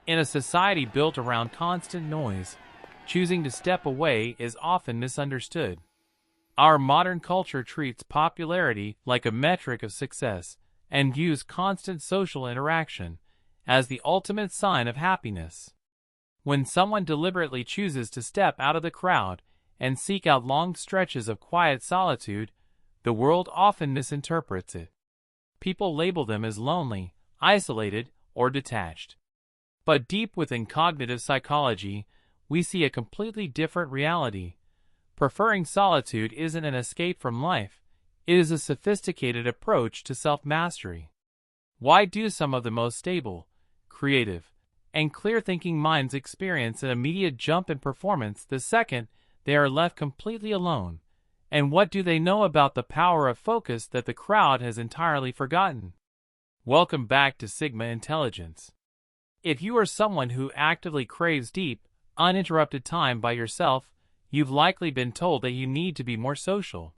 In a society built around constant noise, choosing to step away is often misunderstood. Our modern culture treats popularity like a metric of success and views constant social interaction as the ultimate sign of happiness. When someone deliberately chooses to step out of the crowd and seek out long stretches of quiet solitude, the world often misinterprets it. People label them as lonely, isolated, or detached. But deep within cognitive psychology, we see a completely different reality. Preferring solitude isn't an escape from life, it is a sophisticated approach to self-mastery. Why do some of the most stable, creative, and clear-thinking minds experience an immediate jump in performance the second they are left completely alone? And what do they know about the power of focus that the crowd has entirely forgotten? Welcome back to Sigma Intelligence. If you are someone who actively craves deep, uninterrupted time by yourself, you've likely been told that you need to be more social.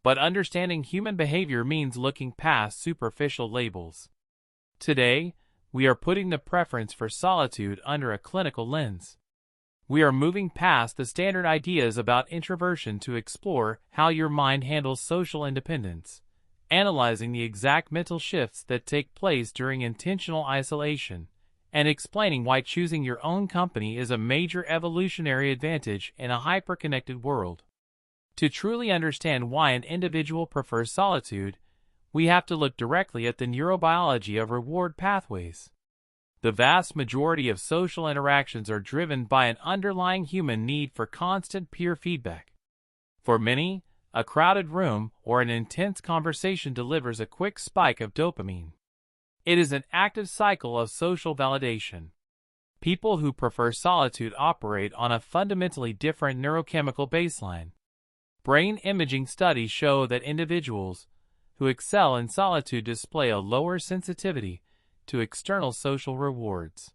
But understanding human behavior means looking past superficial labels. Today, we are putting the preference for solitude under a clinical lens. We are moving past the standard ideas about introversion to explore how your mind handles social independence, analyzing the exact mental shifts that take place during intentional isolation, and explaining why choosing your own company is a major evolutionary advantage in a hyper-connected world. To truly understand why an individual prefers solitude, we have to look directly at the neurobiology of reward pathways. The vast majority of social interactions are driven by an underlying human need for constant peer feedback. For many, a crowded room or an intense conversation delivers a quick spike of dopamine. It is an active cycle of social validation. People who prefer solitude operate on a fundamentally different neurochemical baseline. Brain imaging studies show that individuals who excel in solitude display a lower sensitivity to external social rewards.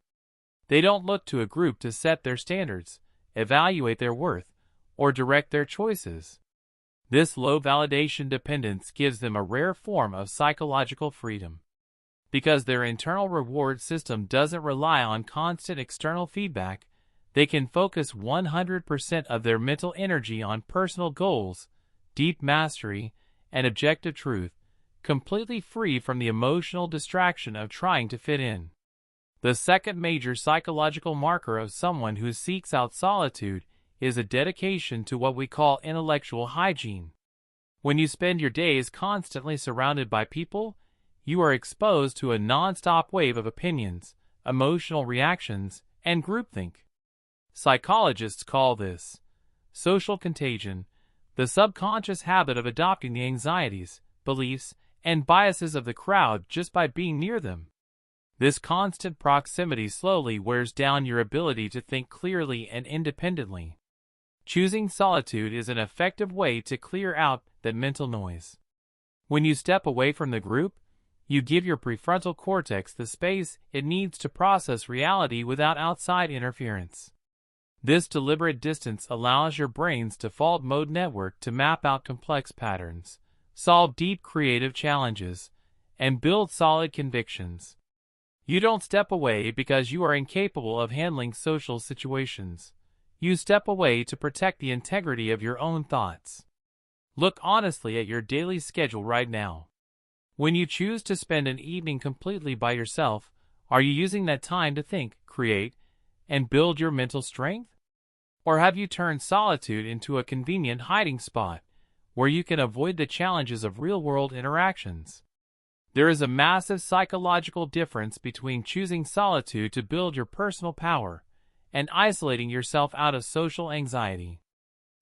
They don't look to a group to set their standards, evaluate their worth, or direct their choices. This low validation dependence gives them a rare form of psychological freedom. Because their internal reward system doesn't rely on constant external feedback, they can focus 100% of their mental energy on personal goals, deep mastery, and objective truth, completely free from the emotional distraction of trying to fit in. The second major psychological marker of someone who seeks out solitude is a dedication to what we call intellectual hygiene. When you spend your days constantly surrounded by people, you are exposed to a non-stop wave of opinions, emotional reactions, and groupthink. Psychologists call this social contagion, the subconscious habit of adopting the anxieties, beliefs, and biases of the crowd just by being near them. This constant proximity slowly wears down your ability to think clearly and independently. Choosing solitude is an effective way to clear out that mental noise. When you step away from the group, you give your prefrontal cortex the space it needs to process reality without outside interference. This deliberate distance allows your brain's default mode network to map out complex patterns, solve deep creative challenges, and build solid convictions. You don't step away because you are incapable of handling social situations. You step away to protect the integrity of your own thoughts. Look honestly at your daily schedule right now. When you choose to spend an evening completely by yourself, are you using that time to think, create, and build your mental strength? Or have you turned solitude into a convenient hiding spot where you can avoid the challenges of real-world interactions? There is a massive psychological difference between choosing solitude to build your personal power and isolating yourself out of social anxiety.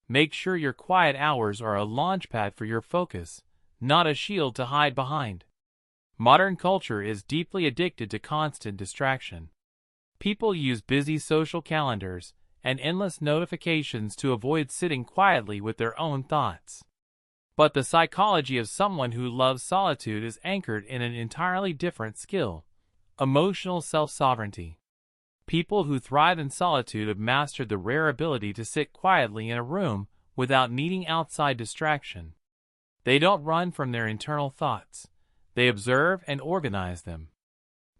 Make sure your quiet hours are a launchpad for your focus, not a shield to hide behind. Modern culture is deeply addicted to constant distraction. People use busy social calendars and endless notifications to avoid sitting quietly with their own thoughts. But the psychology of someone who loves solitude is anchored in an entirely different skill: emotional self-sovereignty. People who thrive in solitude have mastered the rare ability to sit quietly in a room without needing outside distraction. They don't run from their internal thoughts. They observe and organize them.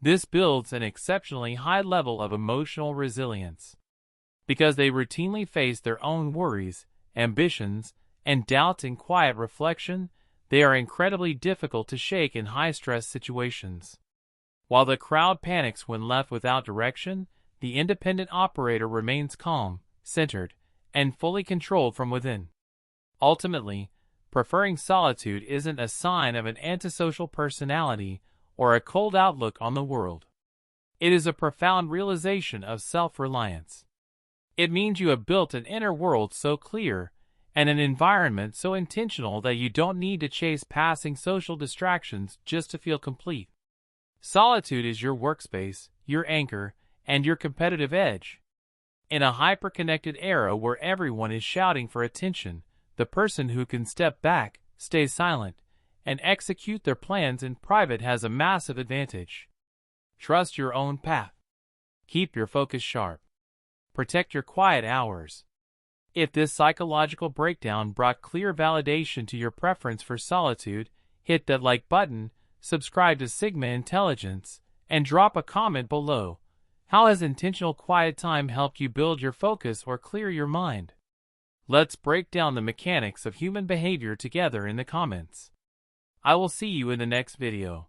This builds an exceptionally high level of emotional resilience. Because they routinely face their own worries, ambitions, and doubts in quiet reflection, they are incredibly difficult to shake in high-stress situations. While the crowd panics when left without direction, the independent operator remains calm, centered, and fully controlled from within. Ultimately, preferring solitude isn't a sign of an antisocial personality or a cold outlook on the world. It is a profound realization of self-reliance. It means you have built an inner world so clear and an environment so intentional that you don't need to chase passing social distractions just to feel complete. Solitude is your workspace, your anchor, and your competitive edge. In a hyper-connected era where everyone is shouting for attention, the person who can step back, stay silent, and execute their plans in private has a massive advantage. Trust your own path. Keep your focus sharp. Protect your quiet hours. If this psychological breakdown brought clear validation to your preference for solitude, hit that like button, subscribe to Sigma Intelligence, and drop a comment below. How has intentional quiet time helped you build your focus or clear your mind? Let's break down the mechanics of human behavior together in the comments. I will see you in the next video.